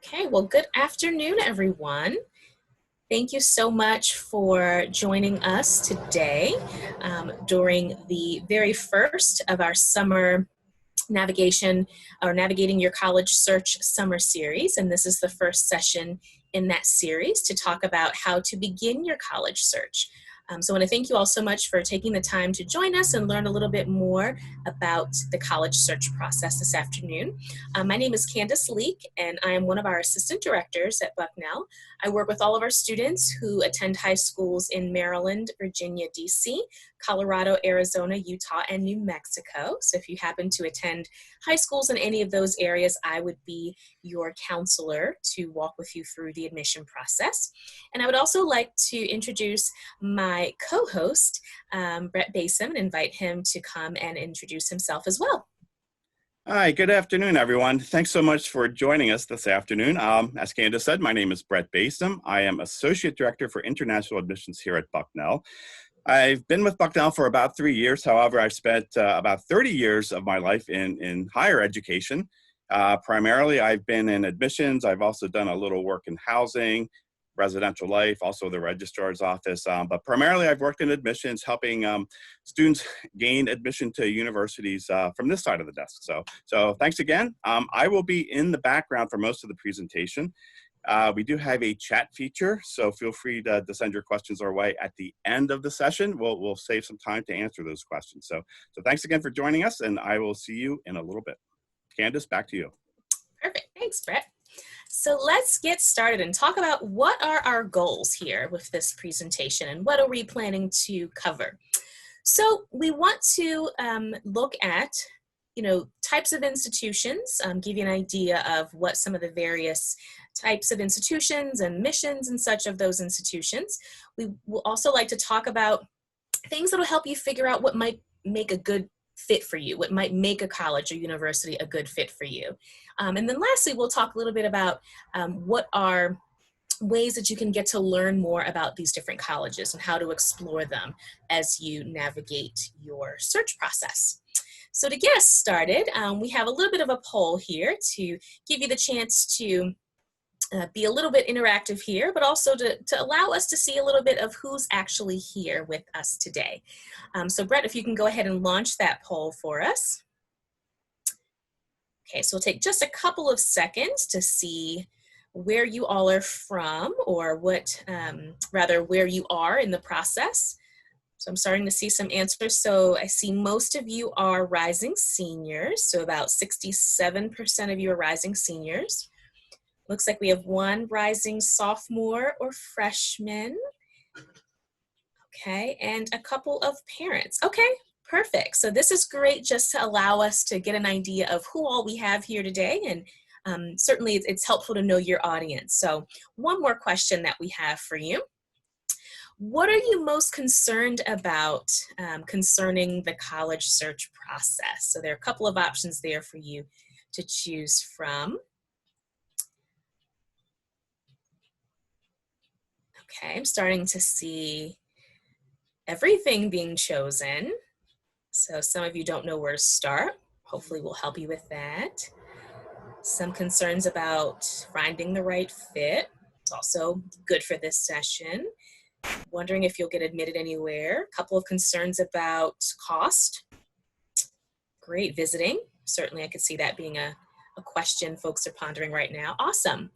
Okay, well, good afternoon, everyone. Thank you so much for joining us today during the very first of our summer navigation or navigating your college search summer series. And this is the first session in that series to talk about how to begin your college search. So I want to thank you all so much for taking the time to join us and learn a little bit more about the college search process this afternoon. My name is Candace Leek, and I am one of our assistant directors at Bucknell. I work with all of our students who attend high schools in Maryland, Virginia, DC, Colorado, Arizona, Utah, and New Mexico. So if you happen to attend high schools in any of those areas, I would be your counselor to walk with you through the admission process. And I would also like to introduce my co-host, Brett Basim, and invite him to come and introduce himself as well. Hi, good afternoon, everyone. Thanks so much for joining us this afternoon. As Candace said, my name is Brett Basim. I am Associate Director for International Admissions here at Bucknell. I've been with Bucknell for about 3 years. However, I've spent about 30 years of my life in higher education. Primarily, I've been in admissions. I've also done a little work in housing, residential life, also the registrar's office. But primarily, I've worked in admissions, helping students gain admission to universities from this side of the desk. So thanks again. I will be in the background for most of the presentation. We do have a chat feature, so feel free to send your questions our way at the end of the session. We'll save some time to answer those questions. So thanks again for joining us, and I will see you in a little bit. Candace, back to you. Perfect. Thanks, Brett. So let's get started and talk about what are our goals here with this presentation and what are we planning to cover. So we want to look at types of institutions, give you an idea of what some of the various types of institutions and missions and such of those institutions. We will also like to talk about things that will help you figure out what might make a good fit for you, what might make a college or university a good fit for you. And then lastly, we'll talk a little bit about what are ways that you can get to learn more about these different colleges and how to explore them as you navigate your search process. So to get us started, we have a little bit of a poll here to give you the chance to be a little bit interactive here, but also to allow us to see a little bit of who's actually here with us today. So Brett, if you can go ahead and launch that poll for us. Okay, so we'll take just a couple of seconds to see where you all are from, or what, rather where you are in the process. So I'm starting to see some answers. So I see most of you are rising seniors. So about 67% of you are rising seniors. Looks like we have one rising sophomore or freshman. Okay, and a couple of parents. Okay, perfect. So this is great just to allow us to get an idea of who all we have here today, and certainly it's helpful to know your audience. So one more question that we have for you. What are you most concerned about concerning the college search process? So there are a couple of options there for you to choose from. Okay, I'm starting to see everything being chosen. So some of you don't know where to start. Hopefully we'll help you with that. Some concerns about finding the right fit. It's also good for this session. Wondering if you'll get admitted anywhere. A couple of concerns about cost. Great. Visiting. Certainly I could see that being a question folks are pondering right now. Awesome.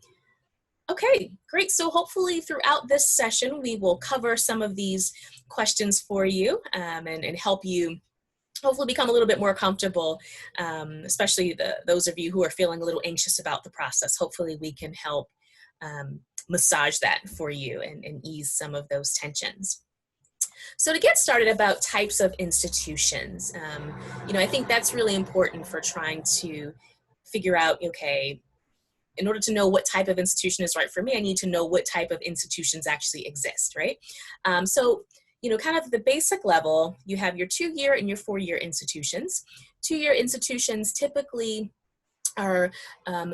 Okay, great. So hopefully throughout this session, we will cover some of these questions for you and help you hopefully become a little bit more comfortable, especially those of you who are feeling a little anxious about the process. Hopefully we can help massage that for you and ease some of those tensions. So to get started about types of institutions, I think that's really important for trying to figure out, okay, in order to know what type of institution is right for me, I need to know what type of institutions actually exist, right? So, kind of the basic level, you have your 2-year and your 4-year institutions. 2-year institutions typically are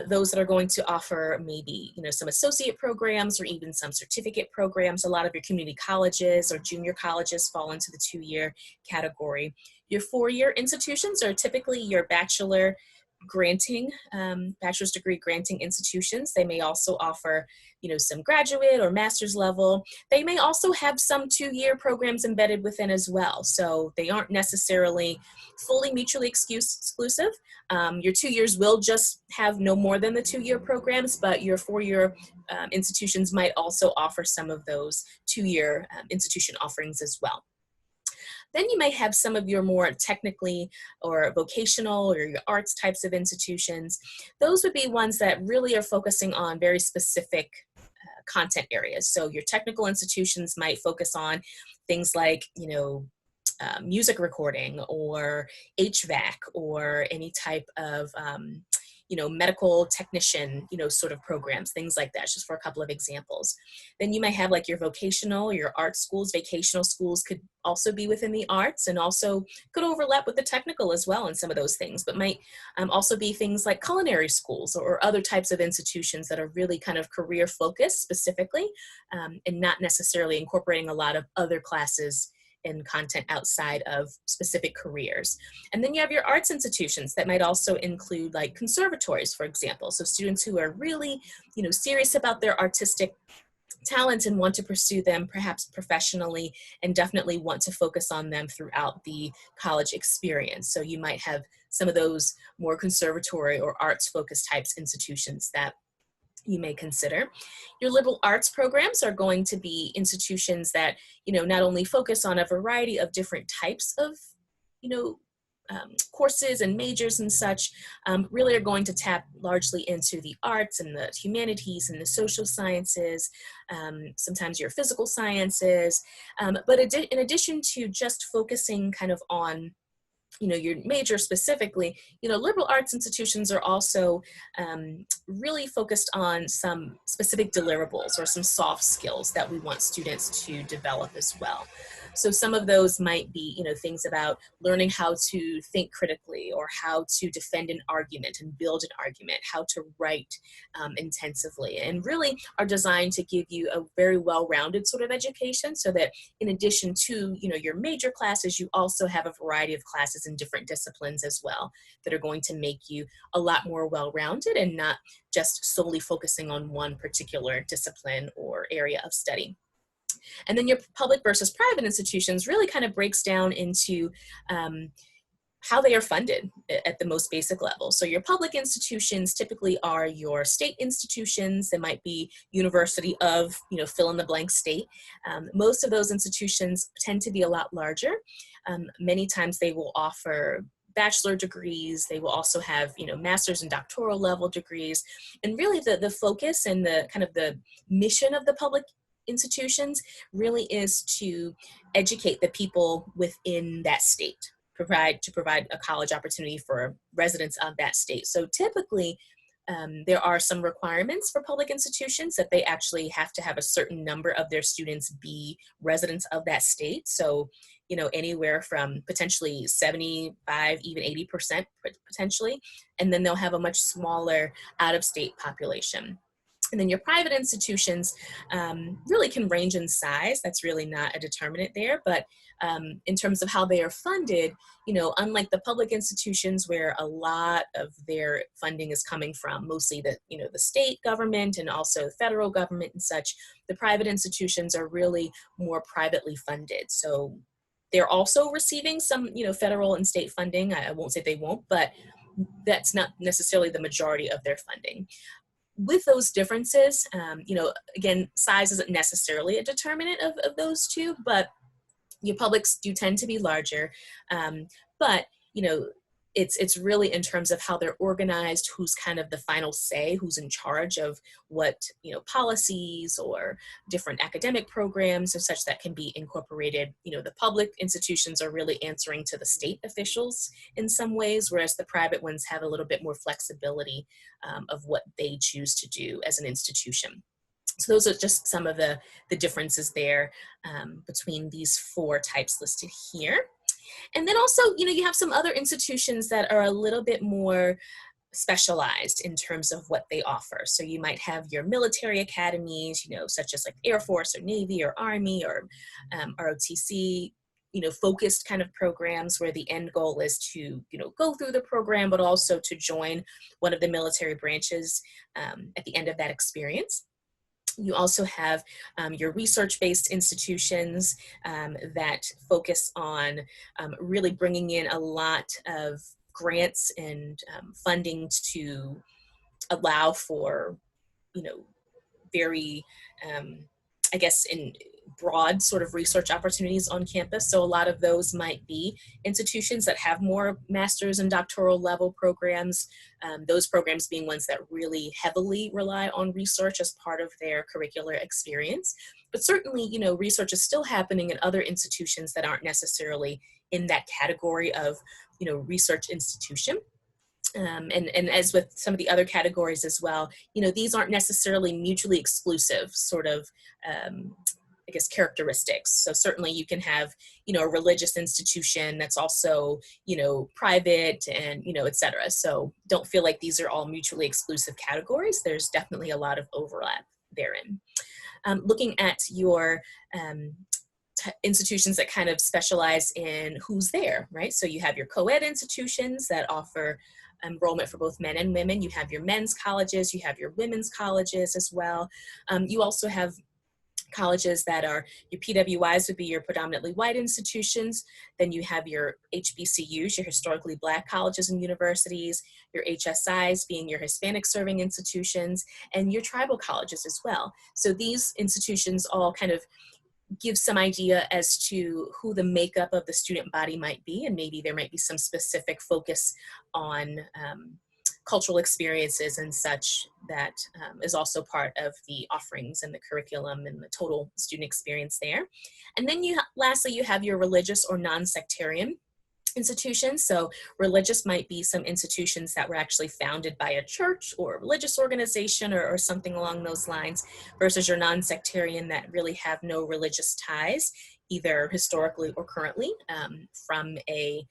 those that are going to offer maybe, some associate programs or even some certificate programs. A lot of your community colleges or junior colleges fall into the 2-year category. Your 4-year institutions are typically your bachelor granting, bachelor's degree granting institutions. They may also offer, some graduate or master's level. They may also have some 2-year programs embedded within as well. So they aren't necessarily fully mutually exclusive. Your 2 years will just have no more than the 2-year programs, but your 4-year institutions might also offer some of those 2-year institution offerings as well. Then you may have some of your more technically or vocational or your arts types of institutions. Those would be ones that really are focusing on very specific content areas. So your technical institutions might focus on things like, music recording or HVAC or any type of medical technician, sort of programs, things like that, just for a couple of examples. Then you might have like your vocational, your art schools. Vocational schools could also be within the arts and also could overlap with the technical as well in some of those things, but might also be things like culinary schools or other types of institutions that are really kind of career focused specifically and not necessarily incorporating a lot of other classes and content outside of specific careers. And then you have your arts institutions that might also include like conservatories, for example. So students who are really, serious about their artistic talents and want to pursue them perhaps professionally and definitely want to focus on them throughout the college experience. So you might have some of those more conservatory or arts focused types institutions that you may consider. Your liberal arts programs are going to be institutions that, not only focus on a variety of different types of, courses and majors and such, really are going to tap largely into the arts and the humanities and the social sciences, sometimes your physical sciences. But in addition to just focusing kind of on your major specifically, liberal arts institutions are also really focused on some specific deliverables or some soft skills that we want students to develop as well. So some of those might be, things about learning how to think critically or how to defend an argument and build an argument, how to write intensively, and really are designed to give you a very well-rounded sort of education so that in addition to, your major classes, you also have a variety of classes in different disciplines as well that are going to make you a lot more well-rounded and not just solely focusing on one particular discipline or area of study. And then your public versus private institutions really kind of breaks down into how they are funded at the most basic level. So your public institutions typically are your state institutions. They might be university of, fill in the blank state. Most of those institutions tend to be a lot larger. Many times they will offer bachelor degrees. They will also have, master's and doctoral level degrees. And really the focus and the kind of the mission of the public institutions really is to educate the people within that state, provide a college opportunity for residents of that state. So typically, there are some requirements for public institutions that they actually have to have a certain number of their students be residents of that state. So, anywhere from potentially 75, even 80% potentially, and then they'll have a much smaller out-of-state population. And then your private institutions really can range in size. That's really not a determinant there. But in terms of how they are funded, unlike the public institutions where a lot of their funding is coming from, mostly the state government and also federal government and such, the private institutions are really more privately funded. So they're also receiving some, federal and state funding. I won't say they won't, but that's not necessarily the majority of their funding. With those differences, again, size isn't necessarily a determinant of those two, but your publics do tend to be larger. But, it's really in terms of how they're organized, who's kind of the final say, who's in charge of what, policies or different academic programs or such that can be incorporated. The public institutions are really answering to the state officials in some ways, whereas the private ones have a little bit more flexibility of what they choose to do as an institution. So those are just some of the differences there between these 4 types listed here. And then also, you have some other institutions that are a little bit more specialized in terms of what they offer. So you might have your military academies, such as like Air Force or Navy or Army or ROTC. focused kind of programs where the end goal is to, go through the program, but also to join one of the military branches at the end of that experience. You also have your research-based institutions that focus on really bringing in a lot of grants and funding to allow for, very, I guess, in broad sort of research opportunities on campus. So a lot of those might be institutions that have more master's and doctoral level programs, those programs being ones that really heavily rely on research as part of their curricular experience. But certainly, research is still happening in other institutions that aren't necessarily in that category of, research institution. And as with some of the other categories as well, these aren't necessarily mutually exclusive sort of, I guess, characteristics. So certainly you can have, a religious institution that's also, private and, et cetera. So don't feel like these are all mutually exclusive categories. There's definitely a lot of overlap therein. Looking at your institutions that kind of specialize in who's there, right? So you have your co-ed institutions that offer enrollment for both men and women. You have your men's colleges, you have your women's colleges as well. You also have colleges that are, your PWIs would be your predominantly white institutions. Then you have your HBCUs, your historically Black colleges and universities, your HSIs being your Hispanic serving institutions, and your tribal colleges as well. So these institutions all kind of give some idea as to who the makeup of the student body might be, and maybe there might be some specific focus on cultural experiences and such that is also part of the offerings and the curriculum and the total student experience there. And then lastly, you have your religious or non-sectarian institutions. So religious might be some institutions that were actually founded by a church or a religious organization or something along those lines, versus your non-sectarian that really have no religious ties, either historically or currently, from a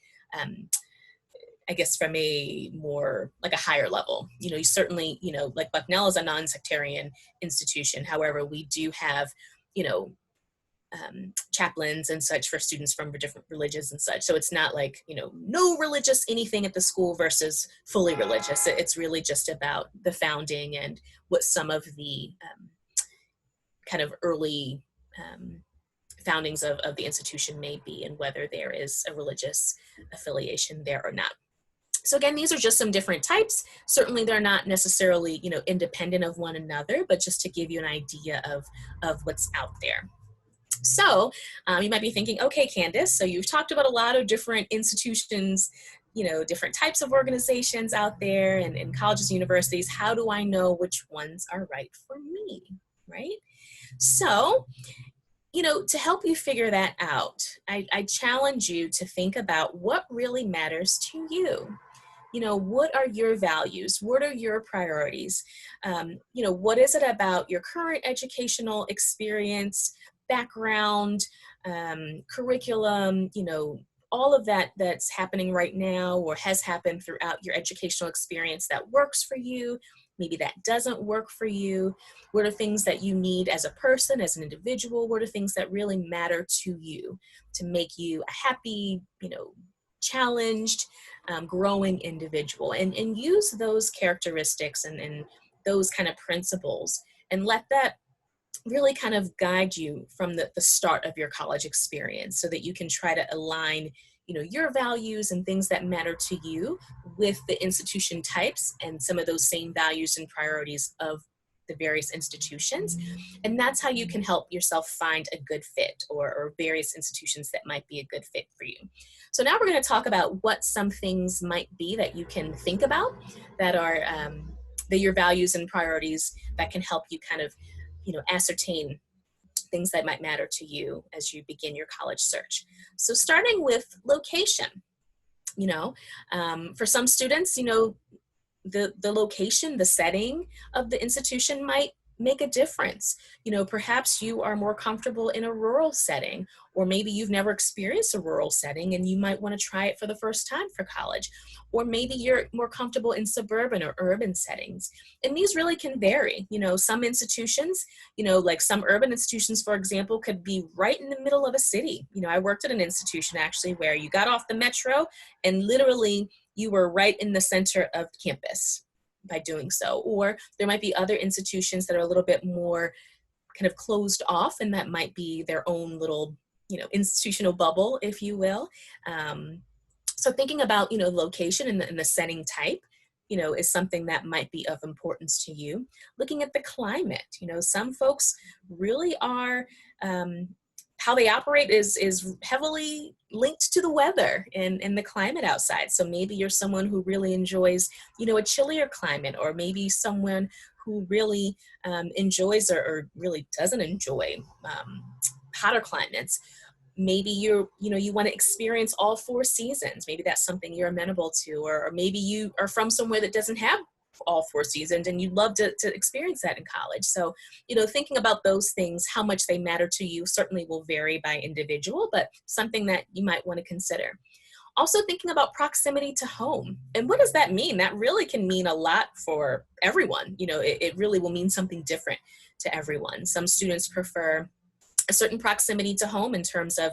I guess from a more like a higher level. You certainly, like Bucknell is a non-sectarian institution. However, we do have, chaplains and such for students from different religions and such. So it's not like, no religious anything at the school versus fully religious. It's really just about the founding and what some of the kind of early foundings of the institution may be, and whether there is a religious affiliation there or not. So again, these are just some different types. Certainly they're not necessarily, independent of one another, but just to give you an idea of what's out there. So you might be thinking, okay, Candace, so you've talked about a lot of different institutions, different types of organizations out there and colleges and universities. How do I know which ones are right for me, right? So, to help you figure that out, I challenge you to think about what really matters to you. What are your values? What are your priorities? What is it about your current educational experience, background, curriculum, all of that that's happening right now or has happened throughout your educational experience that works for you, maybe that doesn't work for you. What are things that you need as a person, as an individual? What are things that really matter to you to make you a happy, challenged, growing individual? And use those characteristics and those kind of principles, and let that really kind of guide you from the start of your college experience, so that you can try to align, your values and things that matter to you with the institution types and some of those same values and priorities of the various institutions. And that's how you can help yourself find a good fit, or various institutions that might be a good fit for you. So now we're going to talk about what some things might be that you can think about that are your values and priorities that can help you kind of, ascertain things that might matter to you as you begin your college search. So starting with location, for some students, the location, the setting of the institution might make a difference. Perhaps you are more comfortable in a rural setting, or maybe you've never experienced a rural setting and you might want to try it for the first time for college. Or maybe you're more comfortable in suburban or urban settings. And these really can vary. Some institutions, like some urban institutions, for example, could be right in the middle of a city. I worked at an institution actually where you got off the metro and literally you were right in the center of campus by doing so. Or there might be other institutions that are a little bit more kind of closed off, and that might be their own little, institutional bubble, if you will. So thinking about, location and the setting type, is something that might be of importance to you. Looking at the climate, some folks really are, how they operate is heavily linked to the weather and the climate outside. So maybe you're someone who really enjoys, a chillier climate, or maybe someone who really enjoys or really doesn't enjoy hotter climates. Maybe you want to experience all 4 seasons. Maybe that's something you're amenable to, or maybe you are from somewhere that doesn't have all 4 seasons and you'd love to experience that in college. So, thinking about those things, how much they matter to you certainly will vary by individual, but something that you might want to consider. Also thinking about proximity to home. And what does that mean? That really can mean a lot for everyone. It really will mean something different to everyone. Some students prefer a certain proximity to home in terms of,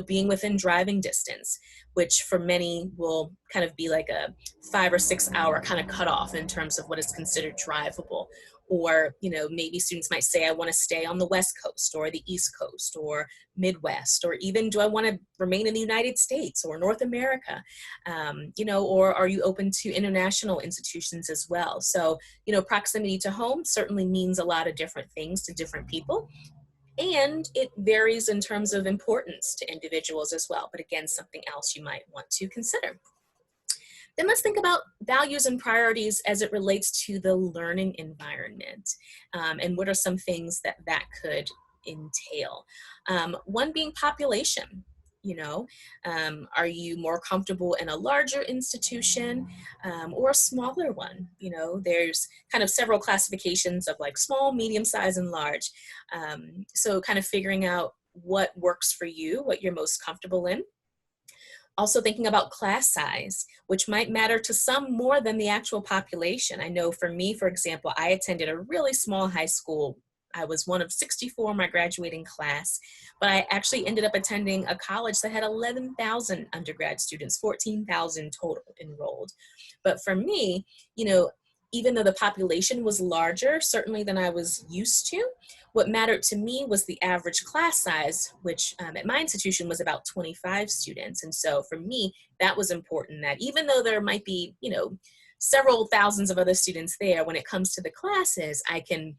being within driving distance, which for many will kind of be like a 5 or 6 hour kind of cutoff in terms of what is considered drivable. Or, maybe students might say, I want to stay on the West Coast or the East Coast or Midwest, or even do I want to remain in the United States or North America? Or are you open to international institutions as well? So, proximity to home certainly means a lot of different things to different people. And it varies in terms of importance to individuals as well. But again, something else you might want to consider. Then let's think about values and priorities as it relates to the learning environment. And what are some things that could entail? One being population. Are you more comfortable in a larger institution or a smaller one? There's kind of several classifications of like small, medium size, and large. So kind of figuring out what works for you, what you're most comfortable in. Also thinking about class size, which might matter to some more than the actual population. I know for me, for example, I attended a really small high school. I was one of 64 in my graduating class, but I actually ended up attending a college that had 11,000 undergrad students, 14,000 total enrolled. But for me, even though the population was larger, certainly than I was used to, what mattered to me was the average class size, which at my institution was about 25 students. And so for me, that was important, that even though there might be, several thousands of other students there, when it comes to the classes, I can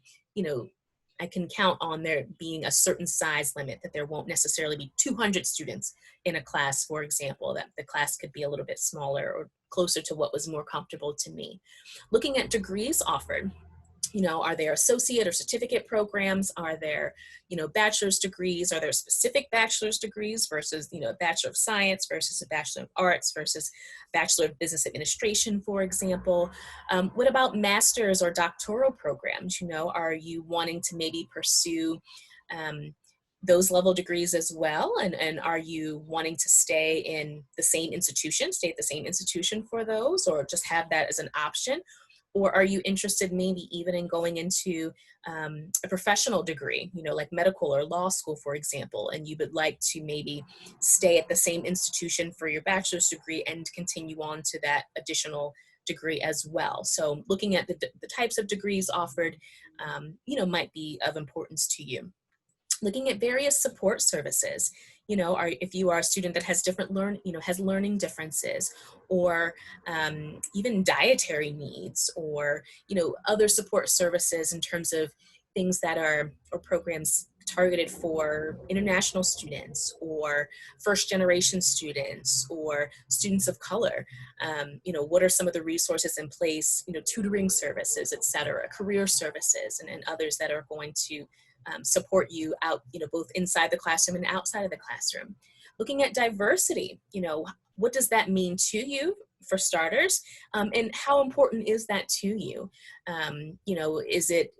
count on there being a certain size limit, that there won't necessarily be 200 students in a class, for example, that the class could be a little bit smaller or closer to what was more comfortable to me. Looking at degrees offered, are there associate or certificate programs? Are there, bachelor's degrees? Are there specific bachelor's degrees versus, a Bachelor of Science versus a Bachelor of Arts versus Bachelor of Business Administration, for example? What about master's or doctoral programs? Are you wanting to maybe pursue those level degrees as well? And are you wanting to stay at the same institution for those, or just have that as an option? Or are you interested maybe even in going into a professional degree, like medical or law school, for example, and you would like to maybe stay at the same institution for your bachelor's degree and continue on to that additional degree as well? So looking at the types of degrees offered, might be of importance to you. Looking at various support services, if you are a student that has has learning differences, or even dietary needs, or, other support services in terms of things that are, or programs targeted for international students or first generation students or students of color. What are some of the resources in place, tutoring services, et cetera, career services, and others that are going to support you out, both inside the classroom and outside of the classroom. Looking at diversity, what does that mean to you, for starters, and how important is that to you? Is it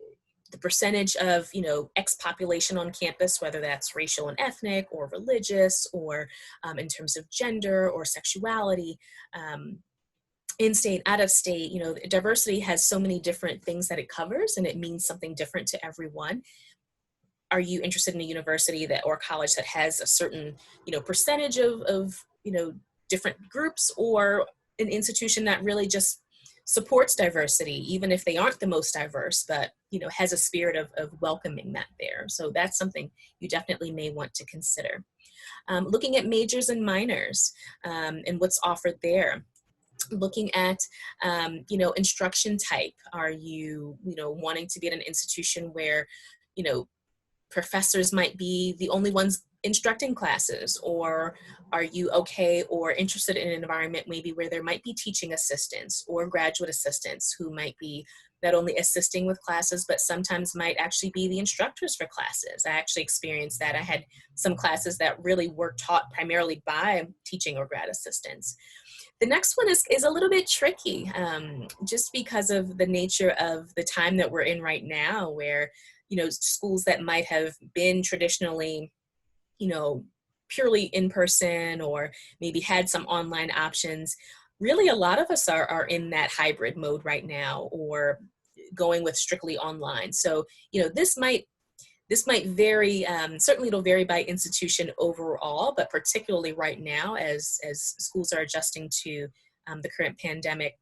the percentage of, X population on campus, whether that's racial and ethnic or religious or in terms of gender or sexuality, in-state, out-of-state, diversity has so many different things that it covers and it means something different to everyone. Are you interested in a university that or college that has a certain, percentage of different groups, or an institution that really just supports diversity, even if they aren't the most diverse, but, has a spirit of welcoming that there. So that's something you definitely may want to consider. Looking at majors and minors and what's offered there. Looking at, instruction type. Are you, wanting to be at an institution where, professors might be the only ones instructing classes, or are you okay or interested in an environment maybe where there might be teaching assistants or graduate assistants who might be not only assisting with classes, but sometimes might actually be the instructors for classes. I actually experienced that. I had some classes that really were taught primarily by teaching or grad assistants. The next one is a little bit tricky, just because of the nature of the time that we're in right now, where, schools that might have been traditionally, purely in person or maybe had some online options. Really, a lot of us are in that hybrid mode right now, or going with strictly online. So, this might vary. Certainly, it'll vary by institution overall, but particularly right now, as schools are adjusting to the current pandemic,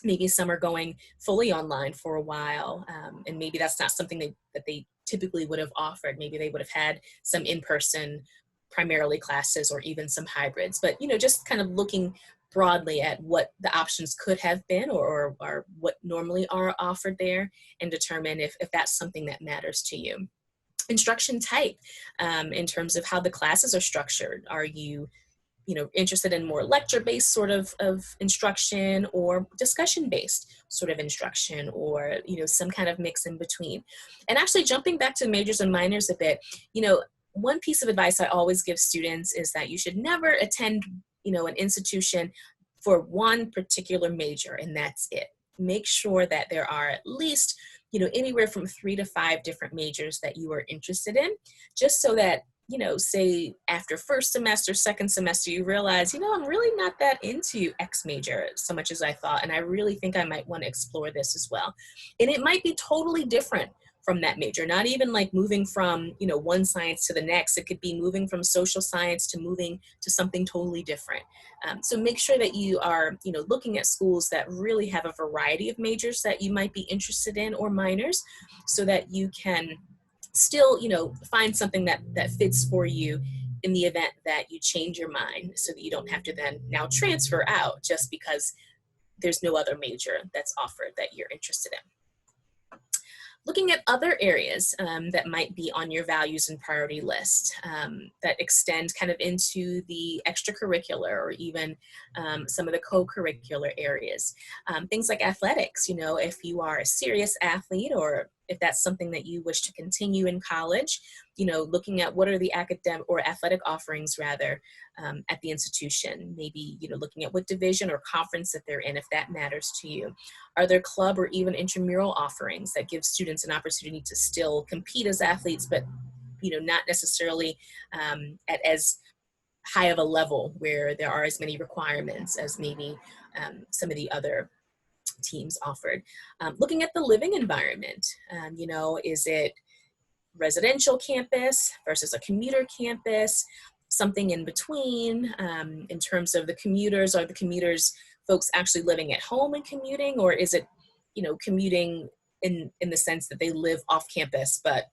maybe some are going fully online for a while, and maybe that's not something that they typically would have offered. Maybe they would have had some in-person, primarily classes, or even some hybrids. But just kind of looking broadly at what the options could have been, or what normally are offered there, and determine if that's something that matters to you. Instruction type, in terms of how the classes are structured. Are you, interested in more lecture-based sort of instruction, or discussion-based sort of instruction, or, some kind of mix in between? And actually jumping back to majors and minors a bit, one piece of advice I always give students is that you should never attend, an institution for one particular major, and that's it. Make sure that there are at least, anywhere from 3 to 5 different majors that you are interested in, just so that, say after first semester, second semester, you realize, I'm really not that into X major so much as I thought, and I really think I might want to explore this as well. And it might be totally different from that major, not even like moving from, one science to the next. It could be moving from social science to moving to something totally different. So make sure that you are, looking at schools that really have a variety of majors that you might be interested in, or minors, so that you can still, find something that fits for you in the event that you change your mind, so that you don't have to then now transfer out just because there's no other major that's offered that you're interested in. Looking at other areas that might be on your values and priority list, that extend kind of into the extracurricular, or even some of the co-curricular areas. Things like athletics, if you are a serious athlete, or if that's something that you wish to continue in college, looking at what are the academic or athletic offerings rather at the institution. Maybe, looking at what division or conference that they're in, if that matters to you. Are there club or even intramural offerings that give students an opportunity to still compete as athletes, but, not necessarily at as high of a level where there are as many requirements as maybe some of the other teams offered. Looking at the living environment, is it residential campus versus a commuter campus, something in between, in terms of the commuters? Are the commuters folks actually living at home and commuting, or is it, commuting in the sense that they live off campus, but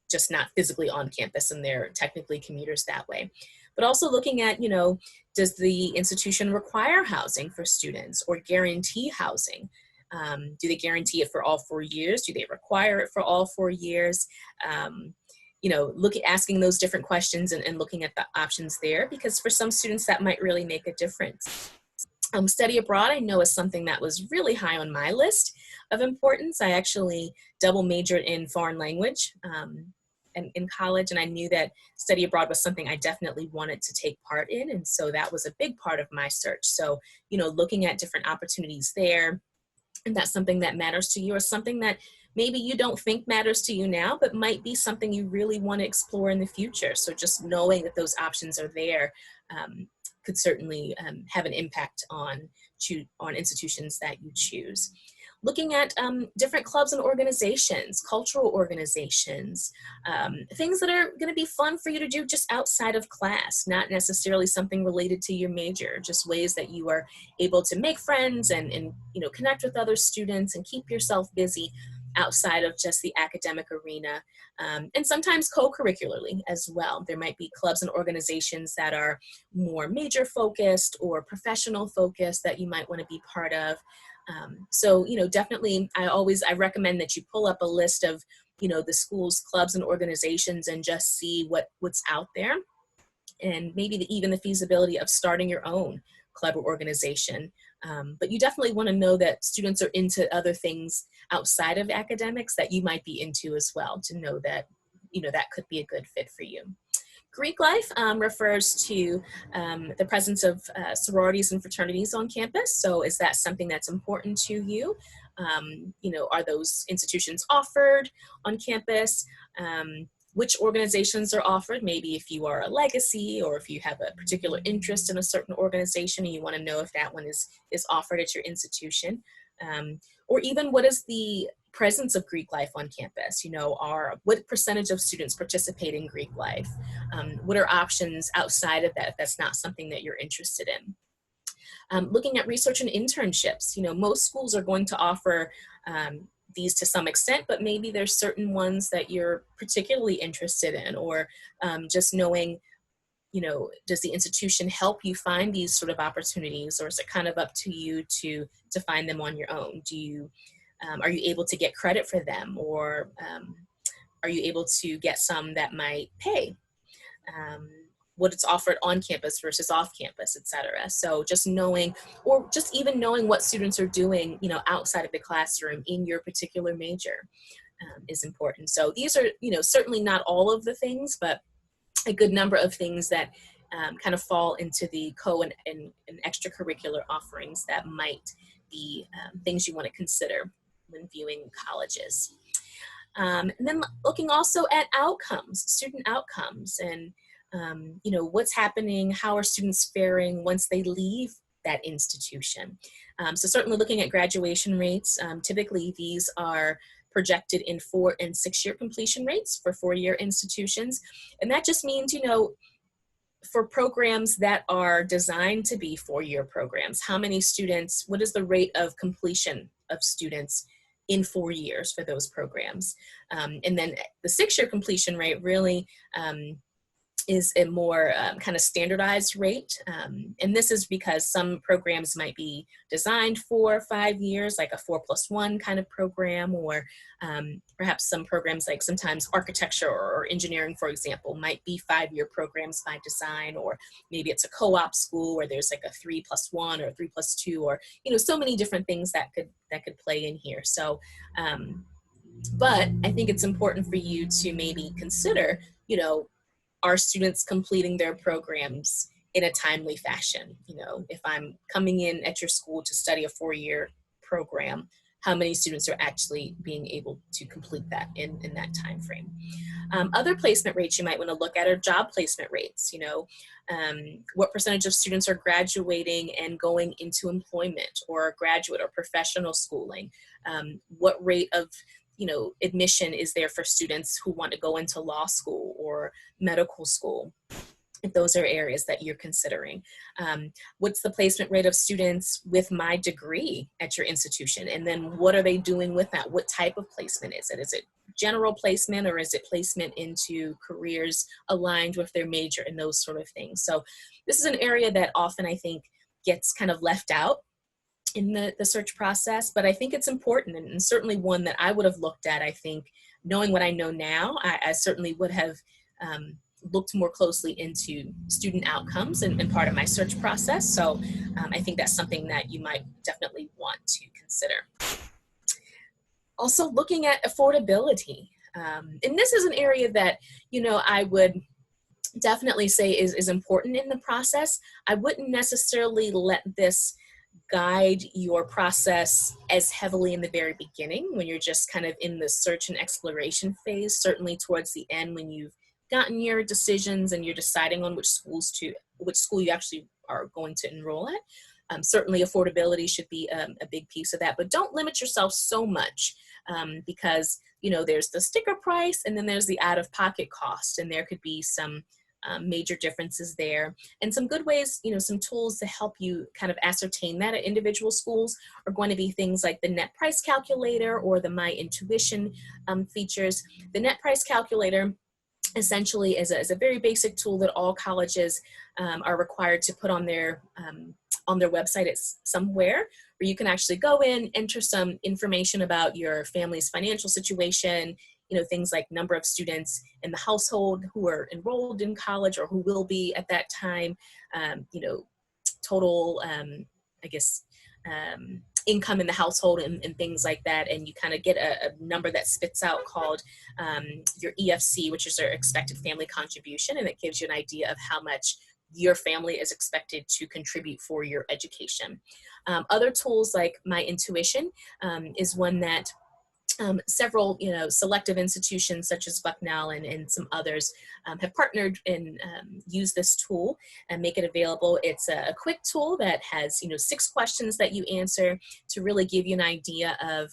just not physically on campus, and they're technically commuters that way? But also looking at, does the institution require housing for students, or guarantee housing? Do they guarantee it for all 4 years? Do they require it for all 4 years? Asking those different questions, and looking at the options there, because for some students that might really make a difference. Study abroad, I know, is something that was really high on my list of importance. I actually double majored in foreign language in college, and I knew that study abroad was something I definitely wanted to take part in, and so that was a big part of my search. So, looking at different opportunities there, and that's something that matters to you, or something that maybe you don't think matters to you now, but might be something you really want to explore in the future. So just knowing that those options are there could certainly have an impact on institutions that you choose. Looking at different clubs and organizations, cultural organizations, things that are going to be fun for you to do just outside of class, not necessarily something related to your major, just ways that you are able to make friends and connect with other students and keep yourself busy outside of just the academic arena, and sometimes co-curricularly as well. There might be clubs and organizations that are more major focused or professional focused that you might want to be part of. So definitely I recommend that you pull up a list of the school's clubs and organizations and just see what's out there, and maybe even the feasibility of starting your own club or organization. But you definitely want to know that students are into other things outside of academics that you might be into as well, to know that that could be a good fit for you. Greek life refers to the presence of sororities and fraternities on campus. So is that something that's important to you? Are those institutions offered on campus? Which organizations are offered? Maybe if you are a legacy or if you have a particular interest in a certain organization and you want to know if that one is offered at your institution. Or even what is the presence of Greek life on campus? What percentage of students participate in Greek life? What are options outside of that if that's not something that you're interested in? Looking at research and internships, most schools are going to offer these to some extent, but maybe there's certain ones that you're particularly interested in, or just knowing, does the institution help you find these sort of opportunities, or is it kind of up to you to find them on your own? Are you able to get credit for them, or are you able to get some that might pay? What it's offered on campus versus off campus, et cetera. So just knowing, or just even knowing what students are doing, outside of the classroom in your particular major is important. So these are, certainly not all of the things, but a good number of things that kind of fall into the and extracurricular offerings that might be things you want to consider when viewing colleges. And then looking also at outcomes, student outcomes, and what's happening, how are students faring once they leave that institution. So certainly looking at graduation rates, typically these are projected in 4- and 6-year completion rates for 4-year institutions. And that just means, for programs that are designed to be 4-year programs, how many students, what is the rate of completion of students in 4 years for those programs? And then the 6-year completion rate really is a more kind of standardized rate. And this is because some programs might be designed for 5 years, like a 4+1 kind of program, or perhaps some programs like sometimes architecture or engineering, for example, might be 5-year programs by design, or maybe it's a co-op school where there's like a 3+1 or 3+2, or, so many different things that could play in here. So, but I think it's important for you to maybe consider, are students completing their programs in a timely fashion? If I'm coming in at your school to study a 4-year program, how many students are actually being able to complete that in that time frame? Other placement rates you might want to look at are job placement rates. What percentage of students are graduating and going into employment or graduate or professional schooling? What rate of admission is there for students who want to go into law school or medical school, if those are areas that you're considering? What's the placement rate of students with my degree at your institution? And then what are they doing with that? What type of placement is it? Is it general placement, or is it placement into careers aligned with their major, and those sort of things? So this is an area that often I think gets kind of left out in the search process, but I think it's important, and certainly one that I would have looked at. I think, knowing what I know now, I certainly would have looked more closely into student outcomes and part of my search process. So I think that's something that you might definitely want to consider. Also looking at affordability. And this is an area that, I would definitely say is important in the process. I wouldn't necessarily let this guide your process as heavily in the very beginning when you're just kind of in the search and exploration phase. Certainly towards the end when you've gotten your decisions and you're deciding on which school you actually are going to enroll at. Certainly affordability should be a big piece of that, but don't limit yourself so much because, you know, there's the sticker price and then there's the out-of-pocket cost, and there could be some major differences there. And some good ways, you know, some tools to help you kind of ascertain that at individual schools are going to be things like the net price calculator or the My Intuition features. The net price calculator essentially is a very basic tool that all colleges are required to put on their website. It's somewhere where you can actually go in, enter some information about your family's financial situation, you know, things like number of students in the household who are enrolled in college or who will be at that time, you know, total, I guess, income in the household and things like that. And you kind of get a number that spits out called your EFC, which is your expected family contribution. And it gives you an idea of how much your family is expected to contribute for your education. Other tools like My Intuition is one that several, you know, selective institutions such as Bucknell and some others have partnered and used this tool and make it available. It's a quick tool that has, you know, 6 questions that you answer to really give you an idea of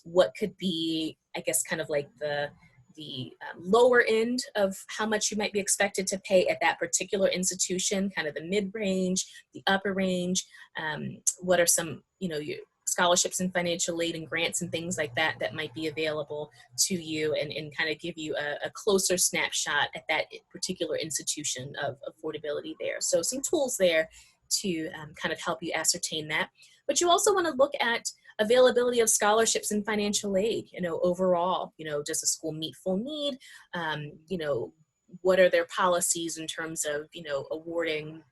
what could be, I guess, kind of like the lower end of how much you might be expected to pay at that particular institution, kind of the mid-range, the upper range, what are some, you know, your scholarships and financial aid and grants and things like that that might be available to you, and kind of give you a closer snapshot at that particular institution of affordability there. So some tools there to kind of help you ascertain that. But you also want to look at availability of scholarships and financial aid, you know, overall. You know, does the school meet full need? You know, what are their policies in terms of, you know, awarding,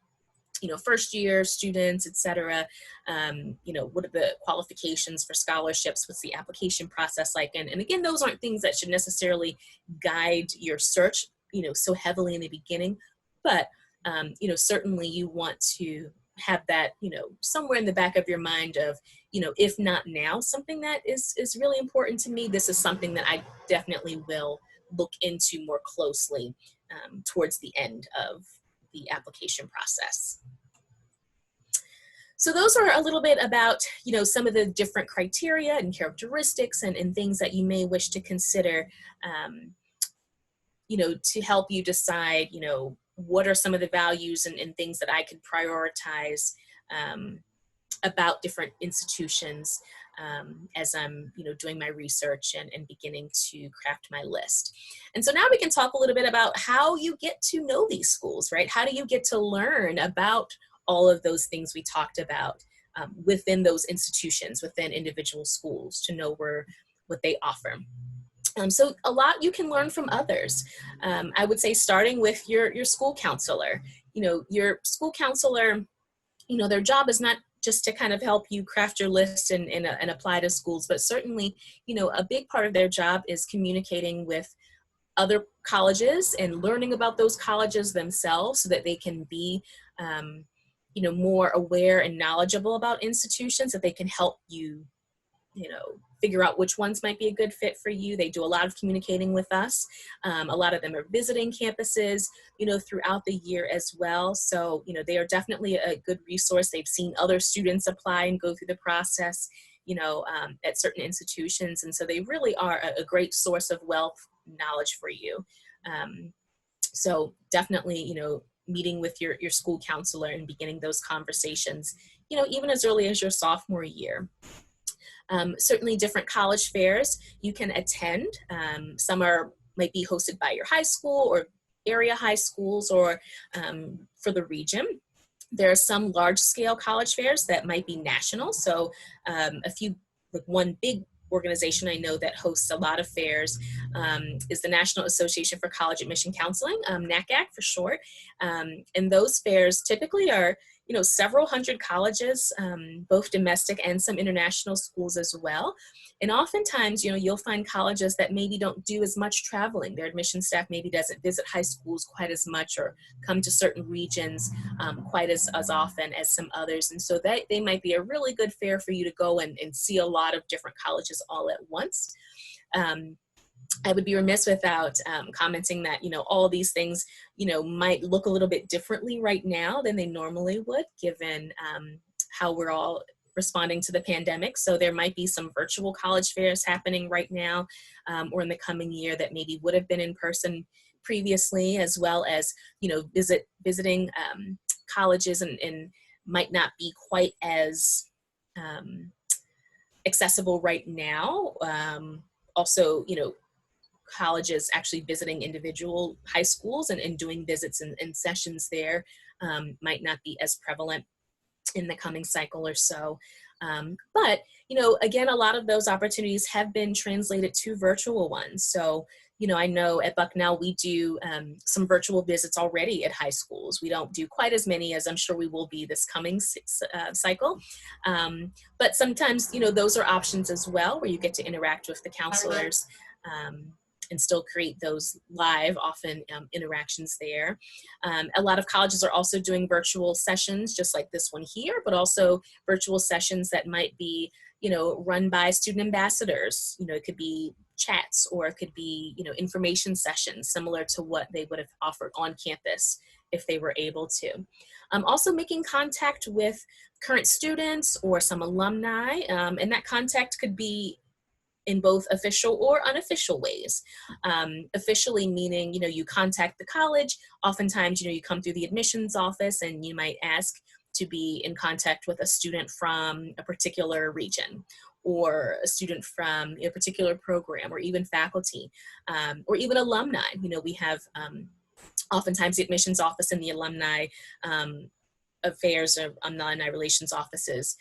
you know, first year students, et cetera. You know, what are the qualifications for scholarships? What's the application process like? And again, those aren't things that should necessarily guide your search, you know, so heavily in the beginning, but, you know, certainly you want to have that, you know, somewhere in the back of your mind of, you know, if not now, something that is really important to me, this is something that I definitely will look into more closely towards the end of the application process. So those are a little bit about, you know, some of the different criteria and characteristics and things that you may wish to consider, you know, to help you decide, you know, what are some of the values and things that I could prioritize about different institutions as I'm, you know, doing my research and beginning to craft my list. And so now we can talk a little bit about how you get to know these schools, right? How do you get to learn about all of those things we talked about within those institutions, within individual schools, to know what they offer? So a lot you can learn from others. I would say starting with your school counselor. You know, your school counselor, you know, their job is not just to kind of help you craft your list and apply to schools, but certainly, you know, a big part of their job is communicating with other colleges and learning about those colleges themselves so that they can be, you know, more aware and knowledgeable about institutions, that they can help you, you know, figure out which ones might be a good fit for you. They do a lot of communicating with us. A lot of them are visiting campuses, you know, throughout the year as well. So, you know, they are definitely a good resource. They've seen other students apply and go through the process, you know, at certain institutions. And so they really are a great source of wealth knowledge for you. So definitely, you know, meeting with your school counselor and beginning those conversations, you know, even as early as your sophomore year. Certainly different college fairs you can attend. Some might be hosted by your high school or area high schools or for the region. There are some large-scale college fairs that might be national. So a few, like one big organization I know that hosts a lot of fairs is the National Association for College Admission Counseling, NACAC for short. And those fairs typically are, several hundred colleges, both domestic and some international schools as well. And oftentimes, you'll find colleges that maybe don't do as much traveling. Their admission staff maybe doesn't visit high schools quite as much or come to certain regions quite as often as some others. And so they might be a really good fare for you to go and see a lot of different colleges all at once. I would be remiss without commenting that, all of these things, might look a little bit differently right now than they normally would, given how we're all responding to the pandemic. So there might be some virtual college fairs happening right now or in the coming year that maybe would have been in person previously, as well as, visiting colleges and might not be quite as accessible right now. Also, colleges actually visiting individual high schools and doing visits and sessions there might not be as prevalent in the coming cycle or so. But, again, a lot of those opportunities have been translated to virtual ones. So, I know at Bucknell, we do some virtual visits already at high schools. We don't do quite as many as I'm sure we will be this coming cycle. But sometimes, those are options as well, where you get to interact with the counselors and still create those live, often interactions there. A lot of colleges are also doing virtual sessions, just like this one here, but also virtual sessions that might be, run by student ambassadors. It could be chats, or it could be, information sessions similar to what they would have offered on campus if they were able to. Also making contact with current students or some alumni, and that contact could be in both official or unofficial ways. Officially meaning, you contact the college. Oftentimes, you come through the admissions office and you might ask to be in contact with a student from a particular region, or a student from a particular program, or even faculty, or even alumni. We have oftentimes the admissions office and the alumni affairs or alumni relations offices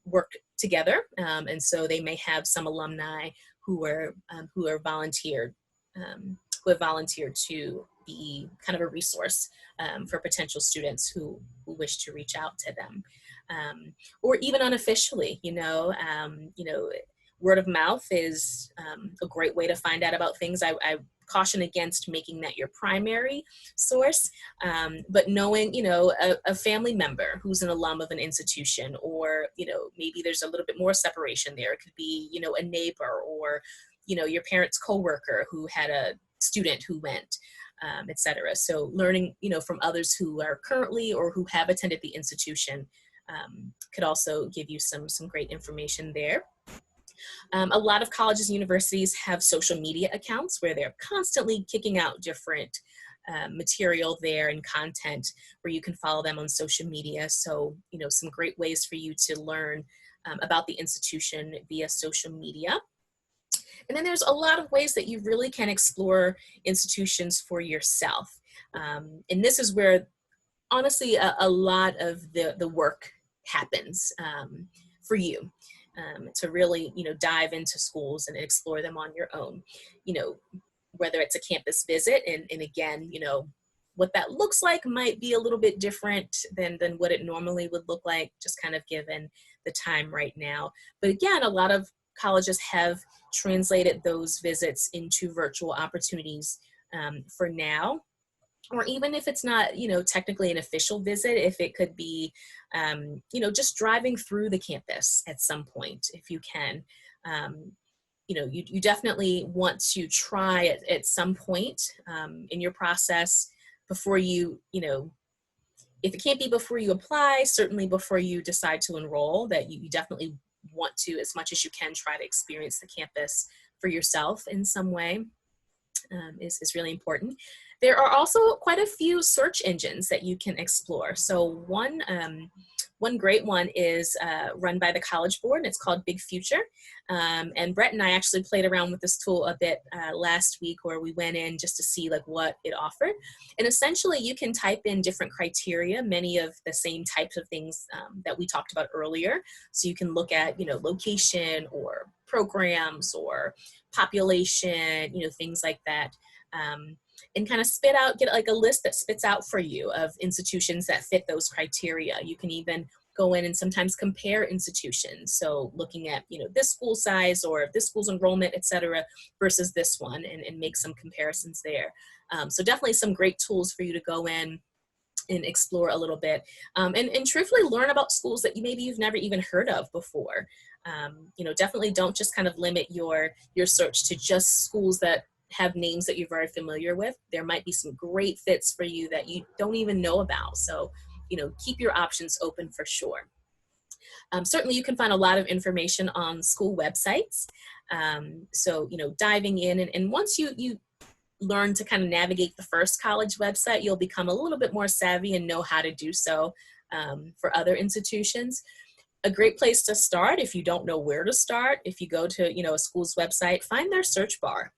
work together, and so they may have some alumni who are volunteered, who have volunteered to be kind of a resource for potential students who wish to reach out to them, or even unofficially. Word of mouth is a great way to find out about things. I caution against making that your primary source, but knowing, a family member who's an alum of an institution, or, maybe there's a little bit more separation there. It could be, a neighbor, or, your parent's coworker who had a student who went, et cetera. So learning, from others who are currently or who have attended the institution could also give you some great information there. A lot of colleges and universities have social media accounts where they're constantly kicking out different material there and content where you can follow them on social media. So, some great ways for you to learn about the institution via social media. And then there's a lot of ways that you really can explore institutions for yourself. And this is where, honestly, a lot of the work happens for you. To really, dive into schools and explore them on your own, whether it's a campus visit, and again, what that looks like might be a little bit different than what it normally would look like, just kind of given the time right now. But again, a lot of colleges have translated those visits into virtual opportunities for now. Or even if it's not, technically an official visit, if it could be, just driving through the campus at some point, if you can. You definitely want to try at some point in your process before you, if it can't be before you apply, certainly before you decide to enroll, that you definitely want to, as much as you can, try to experience the campus for yourself in some way. Is really important. There are also quite a few search engines that you can explore. So one great one is run by the College Board, and it's called Big Future. And Brett and I actually played around with this tool a bit last week, where we went in just to see what it offered. And essentially you can type in different criteria, many of the same types of things that we talked about earlier. So you can look at, location, or programs, or population, things like that. And kind of get like a list that spits out for you of institutions that fit those criteria. You can even go in and sometimes compare institutions. So looking at, this school size or this school's enrollment, et cetera, versus this one, and make some comparisons there. So definitely some great tools for you to go in and explore a little bit, and truthfully learn about schools that you've never even heard of before. Definitely don't just kind of limit your search to just schools that have names that you're very familiar with. There might be some great fits for you that you don't even know about. So, keep your options open for sure. Certainly you can find a lot of information on school websites. So, diving in, and once you learn to kind of navigate the first college website, you'll become a little bit more savvy and know how to do so for other institutions. A great place to start, if you don't know where to start, if you go to, a school's website, find their search bar.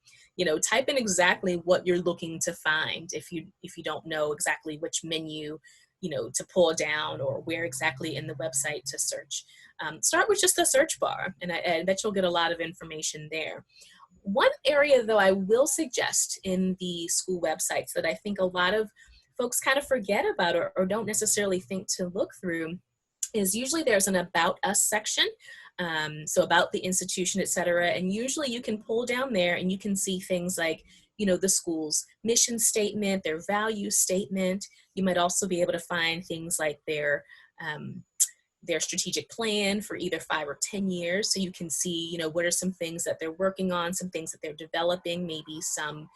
Type in exactly what you're looking to find if you don't know exactly which menu, to pull down or where exactly in the website to search. Start with just the search bar, and I bet you'll get a lot of information there. One area, though, I will suggest in the school websites that I think a lot of folks kind of forget about or don't necessarily think to look through is usually there's an About Us section. So about the institution, et cetera. And usually you can pull down there and you can see things like, the school's mission statement, their value statement. You might also be able to find things like their strategic plan for either 5 or 10 years. So you can see, what are some things that they're working on, some things that they're developing, maybe some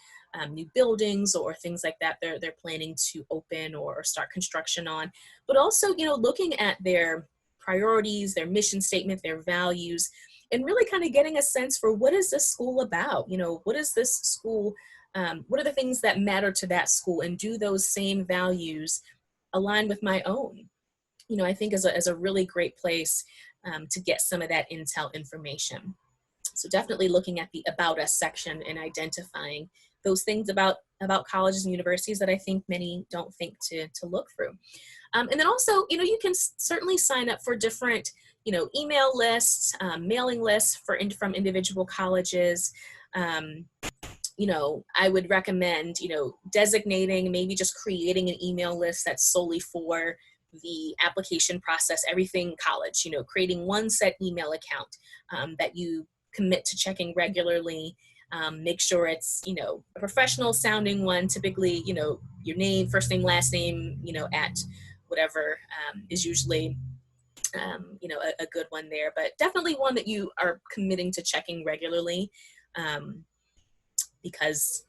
new buildings or things like that they're planning to open or start construction on. But also, looking at their priorities, their mission statement, their values, and really kind of getting a sense for what is this school about? What is this school? What are the things that matter to that school? And do those same values align with my own? I think is a really great place to get some of that intel information. So definitely looking at the About Us section and identifying those things about colleges and universities that I think many don't think to look through. And then also, you can certainly sign up for different, email lists, mailing lists from individual colleges. I would recommend, designating, maybe just creating an email list that's solely for the application process, everything college, creating one set email account that you commit to checking regularly. Make sure it's, a professional sounding one, typically, your name, first name, last name, at whatever is usually, a good one there, but definitely one that you are committing to checking regularly, because,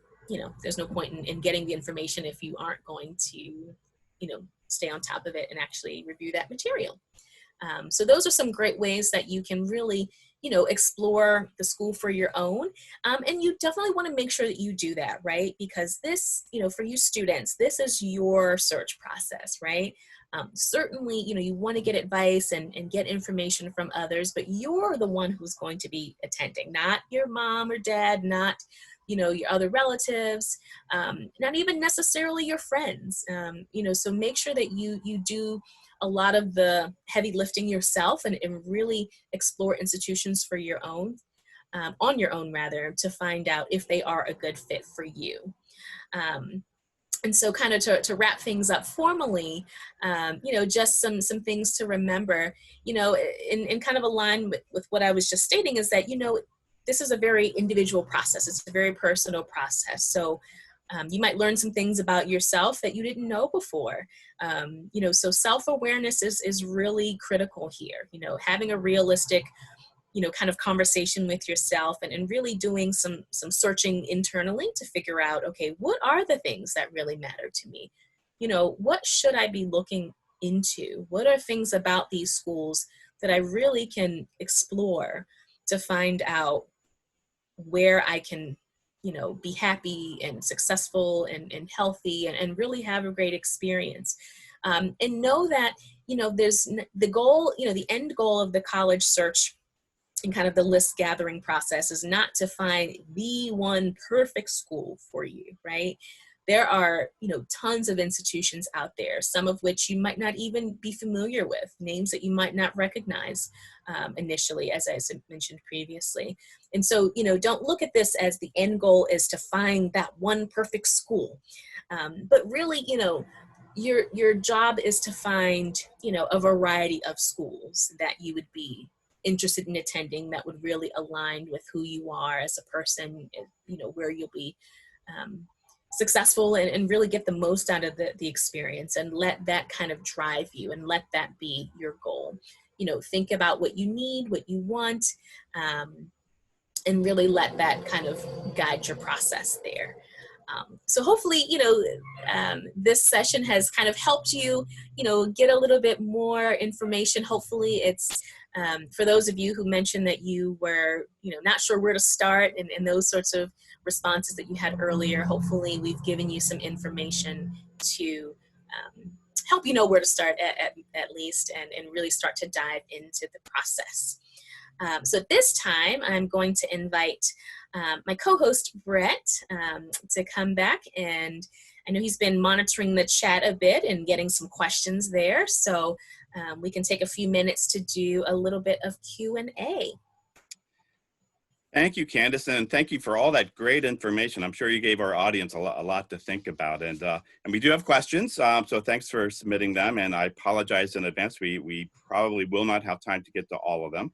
there's no point in getting the information if you aren't going to, stay on top of it and actually review that material. So those are some great ways that you can really, explore the school for your own. And you definitely want to make sure that you do that, right? Because this, for you students, this is your search process, right? Certainly, you want to get advice and get information from others, but you're the one who's going to be attending, not your mom or dad, not, your other relatives, not even necessarily your friends. So make sure that you do a lot of the heavy lifting yourself and really explore institutions for your own, on your own rather, to find out if they are a good fit for you. And so kind of to wrap things up formally, just some things to remember, in kind of align with what I was just stating is that, this is a very individual process. It's a very personal process. So you might learn some things about yourself that you didn't know before. So self-awareness is really critical here, having a realistic, kind of conversation with yourself and really doing some searching internally to figure out, okay, what are the things that really matter to me? What should I be looking into? What are things about these schools that I really can explore to find out where I can, be happy and successful and healthy and really have a great experience. And know that, there's the goal, the end goal of the college search and kind of the list gathering process is not to find the one perfect school for you, right? there are, tons of institutions out there, some of which you might not even be familiar with, names that you might not recognize initially, as I mentioned previously. And so, don't look at this as the end goal is to find that one perfect school. But really, your job is to find, a variety of schools that you would be interested in attending that would really align with who you are as a person, where you'll be successful and really get the most out of the experience, and let that kind of drive you and let that be your goal. Think about what you need, what you want, and really let that kind of guide your process there. So hopefully, this session has kind of helped you, get a little bit more information. Hopefully it's for those of you who mentioned that you were, not sure where to start, and those sorts of responses that you had earlier. Hopefully we've given you some information to help you know where to start at least, and really start to dive into the process. So at this time, I'm going to invite my co-host, Brett, to come back. And I know he's been monitoring the chat a bit and getting some questions there. So we can take a few minutes to do a little bit of Q&A. Thank you, Candace, and thank you for all that great information. I'm sure you gave our audience a lot to think about, and we do have questions, so thanks for submitting them, and I apologize in advance. We probably will not have time to get to all of them.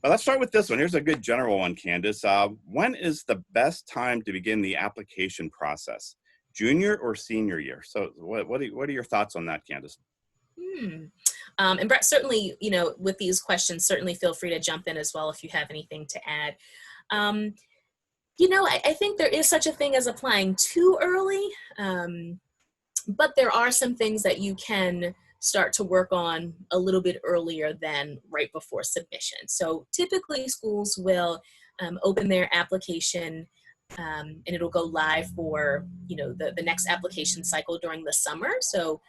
But let's start with this one. Here's a good general one, Candace. When is the best time to begin the application process? Junior or senior year? So what are your thoughts on that, Candace? And Brett, certainly, with these questions, certainly feel free to jump in as well if you have anything to add. I think there is such a thing as applying too early, but there are some things that you can start to work on a little bit earlier than right before submission. So typically schools will open their application and it'll go live for, the next application cycle during the summer. So,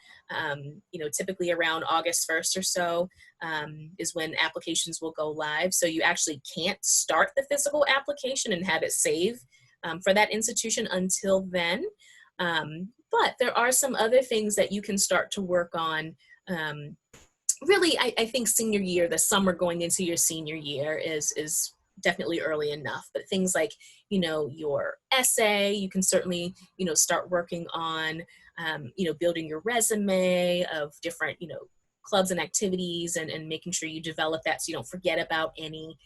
typically around August 1st or so is when applications will go live. So you actually can't start the physical application and have it save for that institution until then. But there are some other things that you can start to work on. Really, I think senior year, the summer going into your senior year is definitely early enough. But things like, your essay, you can certainly, start working on, building your resume of different, clubs and activities, and making sure you develop that so you don't forget about any.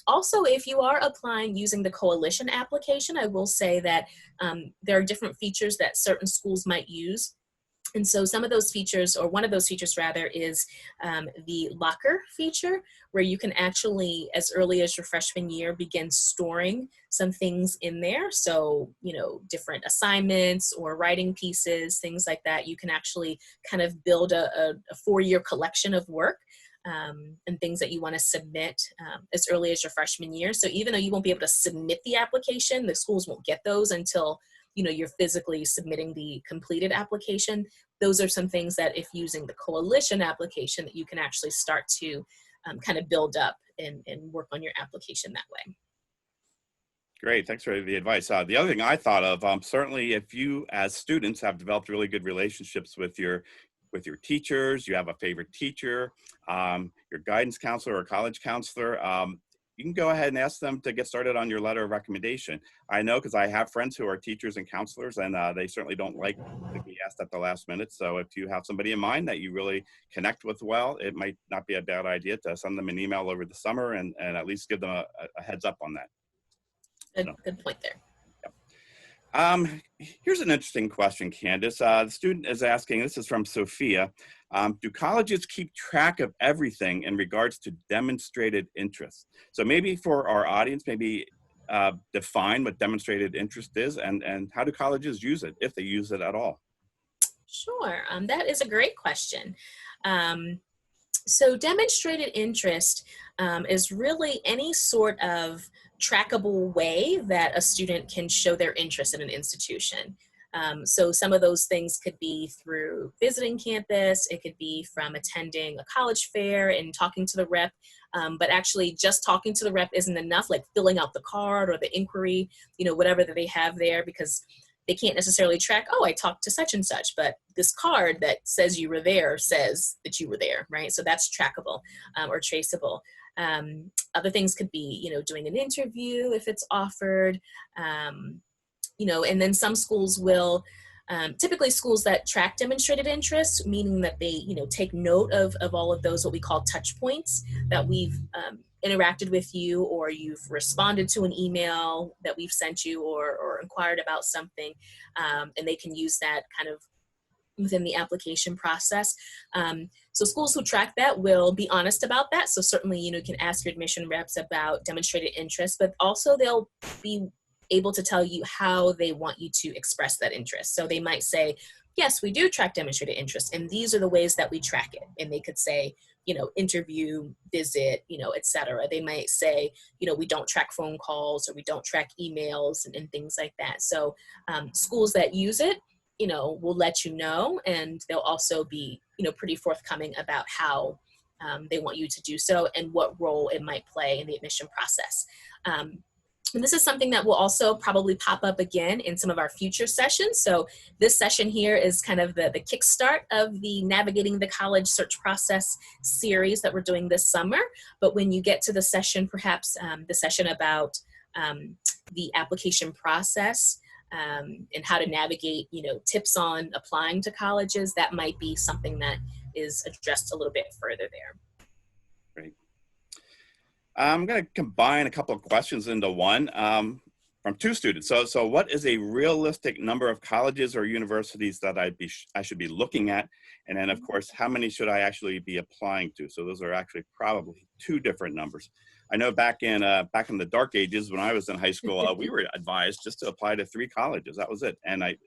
Also, if you are applying using the coalition application, I will say that there are different features that certain schools might use. And so some of those features, or one of those features rather, is the locker feature, where you can actually, as early as your freshman year, begin storing some things in there. So, different assignments or writing pieces, things like that. You can actually kind of build a 4-year collection of work and things that you want to submit as early as your freshman year. So even though you won't be able to submit the application, the schools won't get those until you're physically submitting the completed application. Those are some things that, if using the coalition application, that you can actually start to kind of build up and work on your application that way. Great, thanks for the advice. The other thing I thought of, certainly if you as students have developed really good relationships with your teachers, you have a favorite teacher, your guidance counselor or college counselor, you can go ahead and ask them to get started on your letter of recommendation. I know because I have friends who are teachers and counselors, and they certainly don't like to be asked at the last minute. So if you have somebody in mind that you really connect with well, it might not be a bad idea to send them an email over the summer and at least give them a heads up on that. Good point there. Here's an interesting question, Candace. The student is asking, this is from Sophia, do colleges keep track of everything in regards to demonstrated interest? So maybe for our audience, maybe define what demonstrated interest is, and how do colleges use it, if they use it at all? Sure, that is a great question. So demonstrated interest is really any sort of trackable way that a student can show their interest in an institution. So some of those things could be through visiting campus. It could be from attending a college fair and talking to the rep but actually just talking to the rep isn't enough, like filling out the card or the inquiry, whatever that they have there, because they can't necessarily track, oh, I talked to such and such, but this card that says you were there says that you were there, right? So that's trackable or traceable. Other things could be, doing an interview if it's offered, and then some schools will, typically schools that track demonstrated interest, meaning that they, take note of all of those, what we call touch points that we've interacted with you, or you've responded to an email that we've sent you, or inquired about something, and they can use that kind of within the application process. So schools who track that will be honest about that. So certainly, you can ask your admission reps about demonstrated interest, but also they'll be able to tell you how they want you to express that interest. So they might say, yes, we do track demonstrated interest, and these are the ways that we track it. And they could say, interview, visit, et cetera. They might say, we don't track phone calls, or we don't track emails, and things like that. So schools that use it, will let you know, and they'll also be, pretty forthcoming about how they want you to do so and what role it might play in the admission process. And this is something that will also probably pop up again in some of our future sessions. So this session here is kind of the kickstart of the Navigating the College Search Process series that we're doing this summer. But when you get to the session, perhaps the session about the application process and how to navigate, tips on applying to colleges, that might be something that is addressed a little bit further there. Great. I'm going to combine a couple of questions into one from two students. So what is a realistic number of colleges or universities that I should be looking at? And then, of course, how many should I actually be applying to? So those are actually probably two different numbers. I know back in the dark ages when I was in high school, we were advised just to apply to 3 colleges. That was it. And I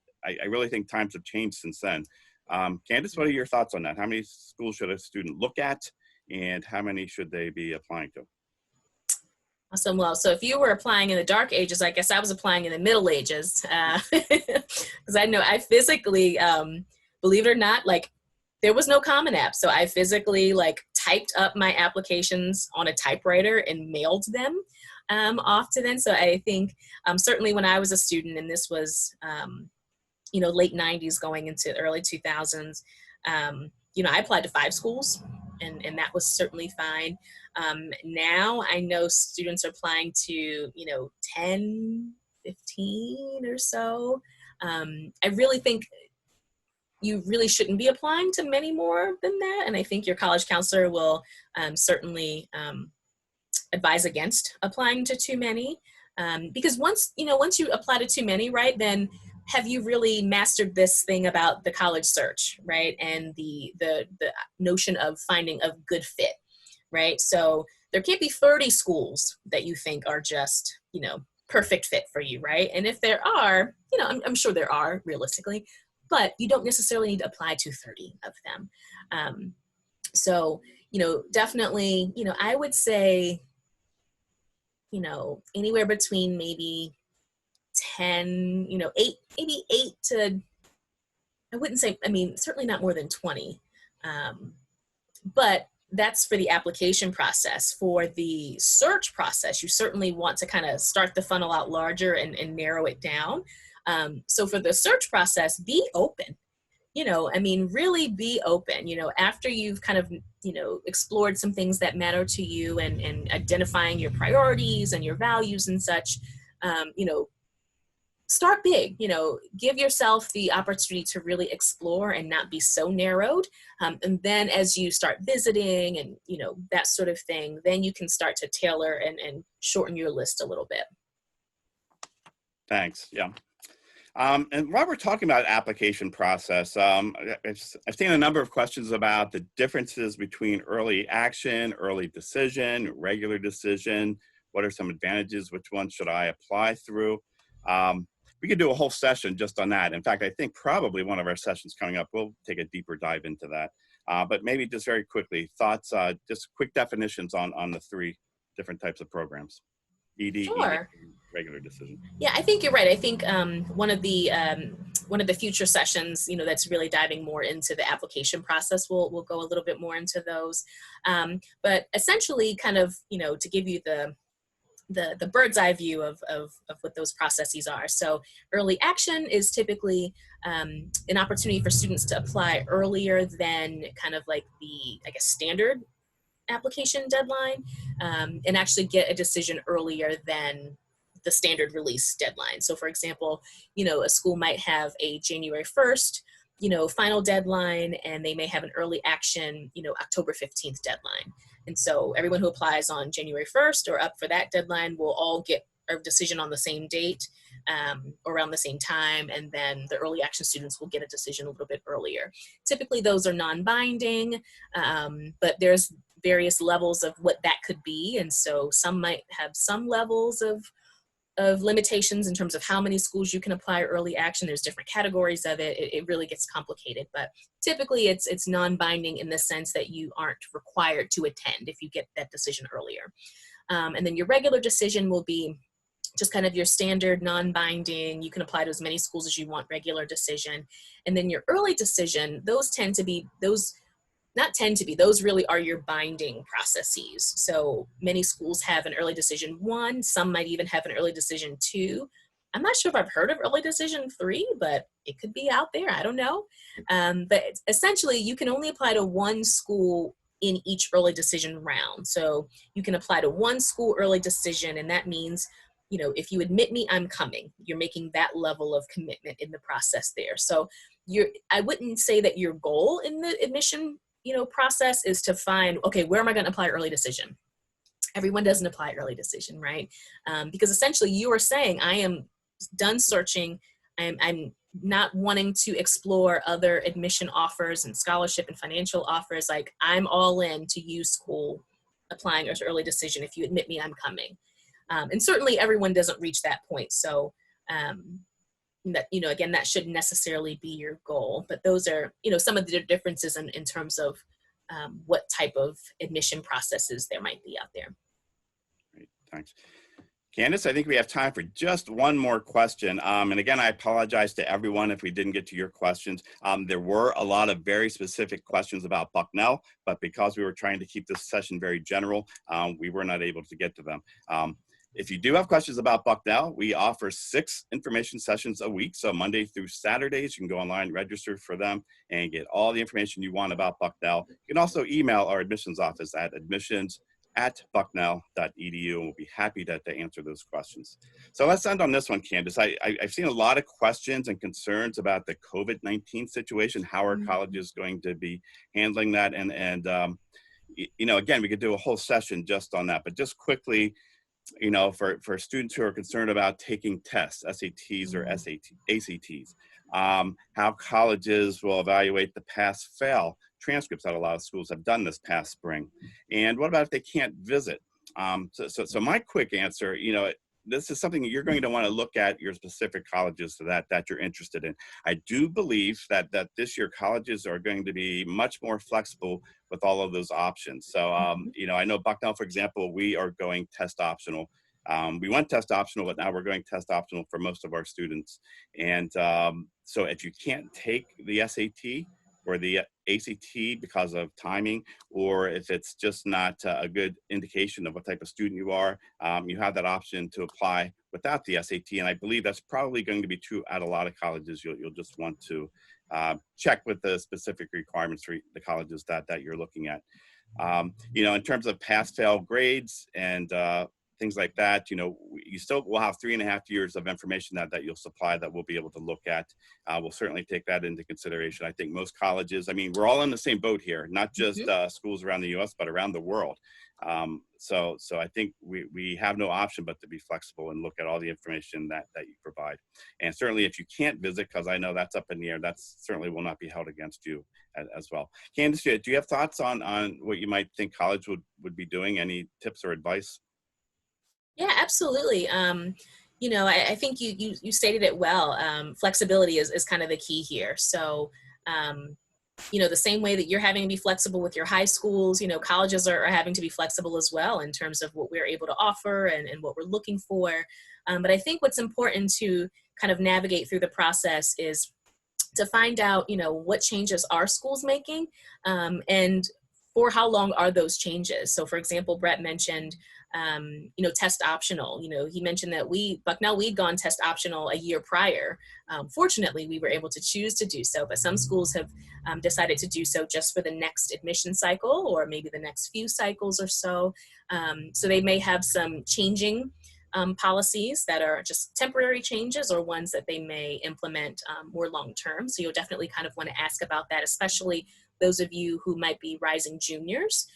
really think times have changed since then. Candace, what are your thoughts on that? How many schools should a student look at, and how many should they be applying to? Awesome. Well, so if you were applying in the dark ages, I guess I was applying in the Middle Ages, because I know I physically, believe it or not, there was no Common App. So I physically typed up my applications on a typewriter and mailed them off to them. So I think certainly when I was a student, and this was, late 90s going into early 2000s, I applied to 5 schools, and that was certainly fine. Now I know students are applying to, 10, 15 or so. I really think you really shouldn't be applying to many more than that. And I think your college counselor will certainly advise against applying to too many. Because once you apply to too many, right, then have you really mastered this thing about the college search, right? And the notion of finding a good fit, right? So there can't be 30 schools that you think are just, perfect fit for you, right? And if there are, I'm sure there are realistically, but you don't necessarily need to apply to 30 of them. So, definitely, I would say, anywhere between maybe 10, 8, maybe 8 to, I wouldn't say, certainly not more than 20. But that's for the application process. For the search process, you certainly want to kind of start the funnel out larger and narrow it down. So for the search process, be open. Really be open. After you've kind of, explored some things that matter to you and identifying your priorities and your values and such, start big, give yourself the opportunity to really explore and not be so narrowed. And then as you start visiting and, that sort of thing, then you can start to tailor and shorten your list a little bit. Thanks. Yeah. And while we're talking about application process, I've seen a number of questions about the differences between early action, early decision, regular decision. What are some advantages? Which one should I apply through? We could do a whole session just on that. In fact, I think probably one of our sessions coming up, we'll take a deeper dive into that. But maybe just very quickly, thoughts, just quick definitions on the 3 different types of programs. ED, Sure. ED, regular decision. Yeah, I think you're right. I think one of the one of the future sessions, that's really diving more into the application process. We'll go a little bit more into those. But essentially kind of, to give you the bird's eye view of what those processes are. So early action is typically an opportunity for students to apply earlier than kind of like the, I guess, standard application deadline, and actually get a decision earlier than the standard release deadline. So for example, a school might have a January 1st, final deadline, and they may have an early action, October 15th deadline. And so everyone who applies on January 1st or up for that deadline will all get a decision on the same date, around the same time, and then the early action students will get a decision a little bit earlier. Typically those are non-binding, but there's various levels of what that could be. And so some might have some levels of limitations in terms of how many schools you can apply early action. There's different categories of it. It really gets complicated, but typically it's non-binding in the sense that you aren't required to attend if you get that decision earlier. And then your regular decision will be just kind of your standard non-binding. You can apply to as many schools as you want, regular decision. And then your early decision, those really are your binding processes. So many schools have an early decision 1, some might even have an early decision 2. I'm not sure if I've heard of early decision 3, but it could be out there, I don't know. But essentially you can only apply to one school in each early decision round. So you can apply to one school early decision, and that means, if you admit me, I'm coming. You're making that level of commitment in the process there. So I wouldn't say that your goal in the admission process is to find, okay, where am I going to apply early decision? Everyone doesn't apply early decision, right? Because essentially you are saying, I am done searching. I'm not wanting to explore other admission offers and scholarship and financial offers. Like, I'm all in to use school applying as early decision. If you admit me, I'm coming. And certainly everyone doesn't reach that point. So, that, again, that shouldn't necessarily be your goal, but those are, some of the differences in terms of what type of admission processes there might be out there. Great, thanks. Candace, I think we have time for just one more question. And again, I apologize to everyone if we didn't get to your questions. There were a lot of very specific questions about Bucknell, but because we were trying to keep this session very general, we were not able to get to them. If you do have questions about Bucknell, we offer 6 information sessions a week. So Monday through Saturdays, you can go online, register for them, and get all the information you want about Bucknell. You can also email our admissions office at admissions@bucknell.edu, and we'll be happy to answer those questions. So let's end on this one, Candace. I've seen a lot of questions and concerns about the COVID-19 situation, how our college is going to be handling that. And again, we could do a whole session just on that, but just quickly, for students who are concerned about taking tests, SATs or ACTs, how colleges will evaluate the pass-fail transcripts that a lot of schools have done this past spring. And what about if they can't visit? So my quick answer, this is something you're going to want to look at your specific colleges that you're interested in. I do believe that this year colleges are going to be much more flexible with all of those options. So, I know Bucknell, for example, we are going test optional. We went test optional, but now we're going test optional for most of our students. And so if you can't take the SAT or the ACT because of timing, or if it's just not a good indication of what type of student you are, you have that option to apply without the SAT. And I believe that's probably going to be true at a lot of colleges. You'll just want to check with the specific requirements for the colleges that you're looking at. In terms of pass-fail grades and things like that, you still will have 3.5 years of information that you'll supply that we'll be able to look at. We'll certainly take that into consideration. I think most colleges, we're all in the same boat here, not just schools around the U.S., but around the world. So I think we have no option but to be flexible and look at all the information that you provide. And certainly if you can't visit, because I know that's up in the air, that certainly will not be held against you as well. Candace, do you have thoughts on what you might think college would be doing? Any tips or advice? Yeah, absolutely. I think you stated it well. Flexibility is kind of the key here. So, the same way that you're having to be flexible with your high schools, colleges are having to be flexible as well in terms of what we're able to offer and what we're looking for. But I think what's important to kind of navigate through the process is to find out, what changes are schools making, and for how long are those changes. So for example, Brett mentioned, test optional. He mentioned that Bucknell, we'd gone test optional a year prior. Fortunately, we were able to choose to do so, but some schools have decided to do so just for the next admission cycle or maybe the next few cycles or so. So they may have some changing policies that are just temporary changes, or ones that they may implement more long term. So you'll definitely kind of want to ask about that, especially those of you who might be rising juniors,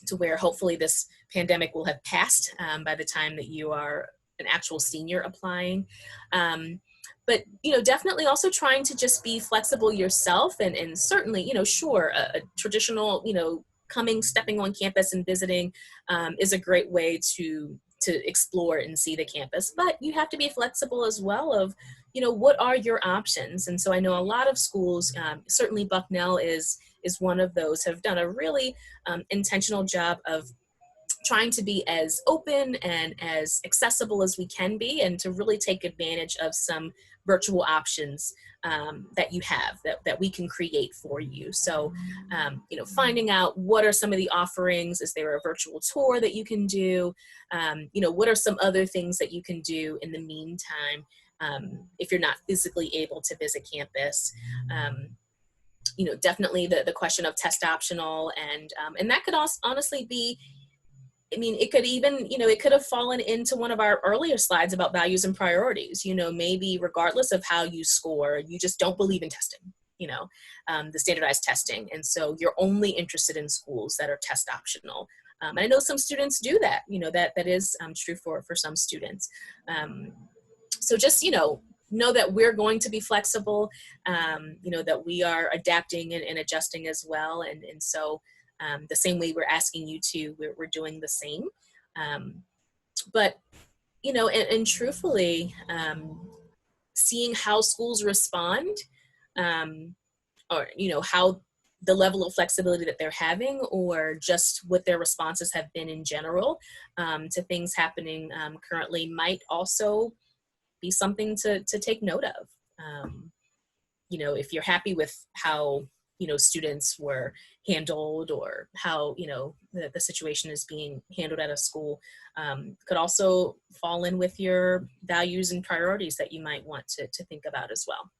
to where hopefully this pandemic will have passed by the time that you are an actual senior applying. But, definitely also trying to just be flexible yourself, and certainly, sure, a traditional, stepping on campus and visiting is a great way to explore and see the campus. But you have to be flexible as well of, what are your options? And so I know a lot of schools, certainly Bucknell is one of those, have done a really intentional job of trying to be as open and as accessible as we can be, and to really take advantage of some virtual options that you have, that we can create for you. So, finding out what are some of the offerings. Is there a virtual tour that you can do? What are some other things that you can do in the meantime if you're not physically able to visit campus? Definitely the question of test optional, and that could also honestly be, it could even, it could have fallen into one of our earlier slides about values and priorities. Maybe regardless of how you score, you just don't believe in testing, the standardized testing. And so you're only interested in schools that are test optional. And I know some students do that, that is true for some students. So just, know that we're going to be flexible, that we are adapting and adjusting as well. And so the same way we're asking you to, we're doing the same. But, and truthfully, seeing how schools respond, or, how the level of flexibility that they're having, or just what their responses have been in general to things happening currently, might also be something to take note of. If you're happy with how, students were handled, or how, the situation is being handled at a school, could also fall in with your values and priorities that you might want to think about as well.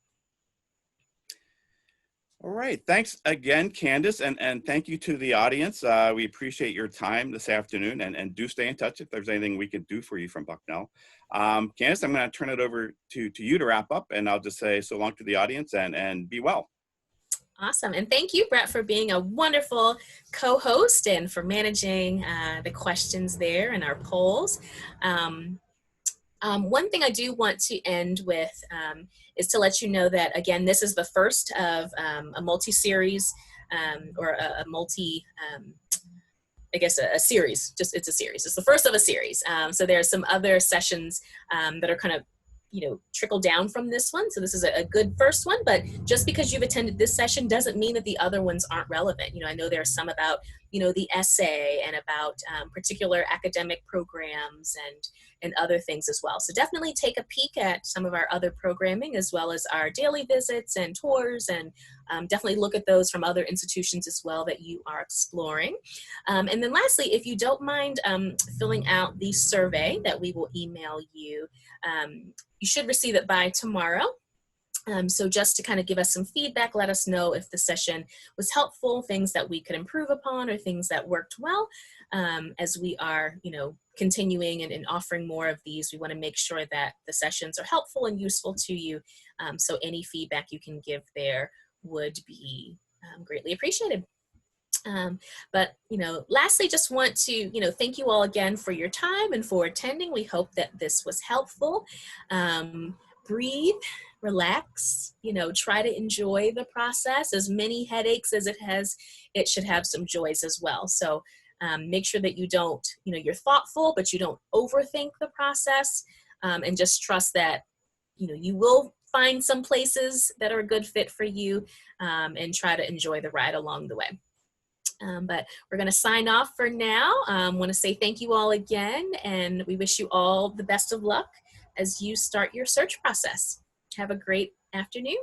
All right. Thanks again, Candace, and thank you to the audience. We appreciate your time this afternoon, and do stay in touch if there's anything we could do for you from Bucknell. Candace, I'm going to turn it over to you to wrap up, and I'll just say so long to the audience, and be well. Awesome. And thank you, Brett, for being a wonderful co-host and for managing the questions there and our polls. One thing I do want to end with is to let you know that, again, this is the first of a multi-series, or a series. It's a series. It's the first of a series. So there are some other sessions that are kind of, trickle down from this one. So this is a good first one, but just because you've attended this session doesn't mean that the other ones aren't relevant. I know there are some about, the essay, and about particular academic programs and other things as well. So definitely take a peek at some of our other programming, as well as our daily visits and tours, and definitely look at those from other institutions as well that you are exploring. And then lastly, if you don't mind filling out the survey that we will email you, you should receive it by tomorrow. So just to kind of give us some feedback, let us know if the session was helpful, things that we could improve upon, or things that worked well. As we are, continuing and offering more of these, we want to make sure that the sessions are helpful and useful to you. So any feedback you can give there would be greatly appreciated. But, lastly, just want to, thank you all again for your time and for attending. We hope that this was helpful. Breathe, relax, try to enjoy the process. As many headaches as it has, it should have some joys as well. So make sure that you don't, you're thoughtful, but you don't overthink the process, and just trust that, you will find some places that are a good fit for you, and try to enjoy the ride along the way. But we're going to sign off for now. Want to say thank you all again, and we wish you all the best of luck as you start your search process. Have a great afternoon.